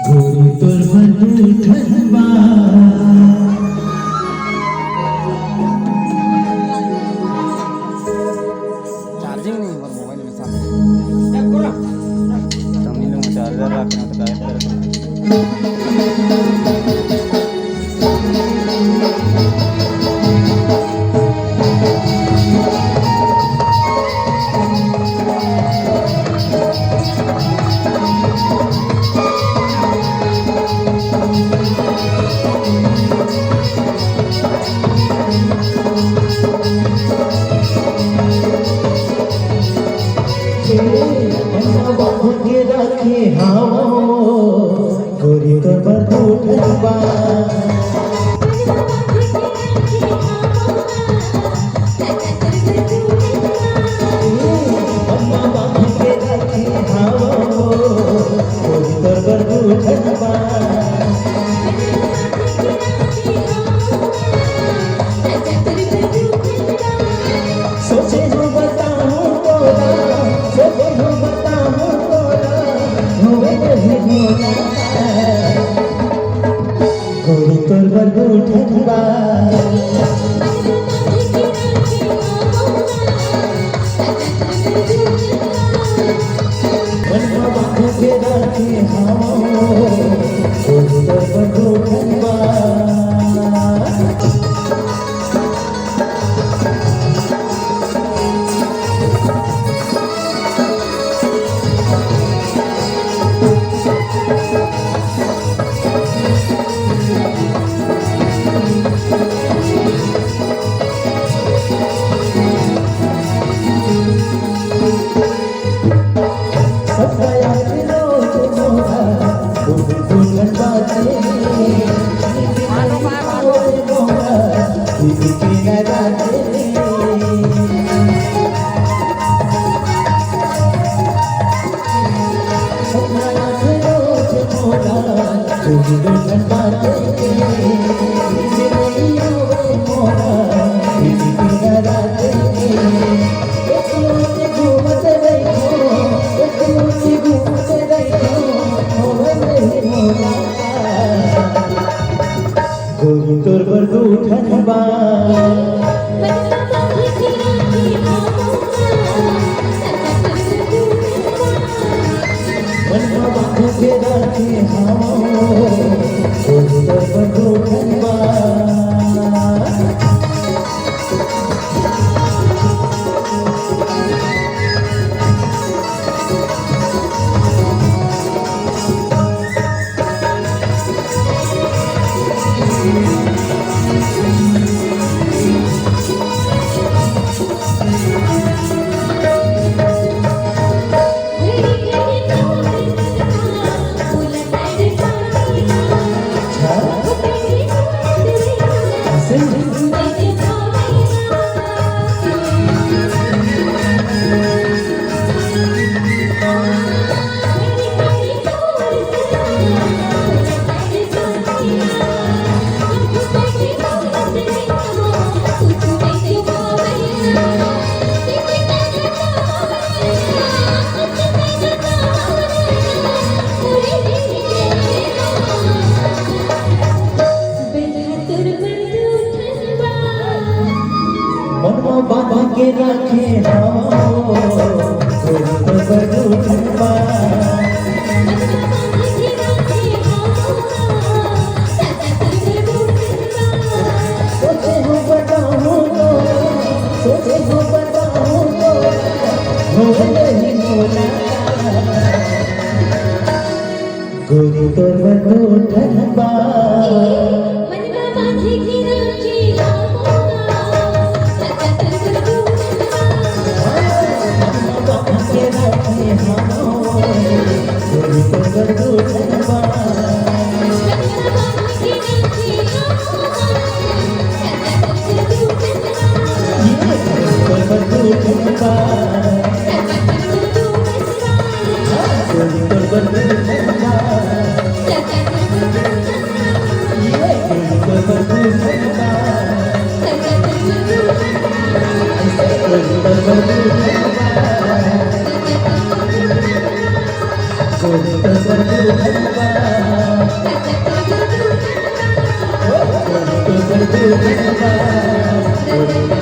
गोरी तोर बदू ठनबा चार्जिंग नहीं है मोबाइल में साथ तमिल में चार्जर रखना तो गायब के रखे हाँ गोरी तोर बदू ठनबा के रखे हाँ गोरी तोर बदू ठनबा सोचे हो बताऊं तोरा सोचे हो बताऊं तोरा होवे नहीं भोला गोरी तोर बदू ठनबा मनवा बांध के रखे हाँ गोरी तोर बदू ठनबा गोरी तोर बदू ठनबा मनवा बांध के रखे हाँ गोरी तोर बदू ठनबा मनवा बांध के रखे हाँ गोरी तोर बदू ठनबा सोचे हो बताऊं तोरा सोचे हो बताऊं तोरा होवे नहीं भोला गोरी तोर बदू ठनबा गोरी तोर बदू ठनबा Govinda Govinda Thank you.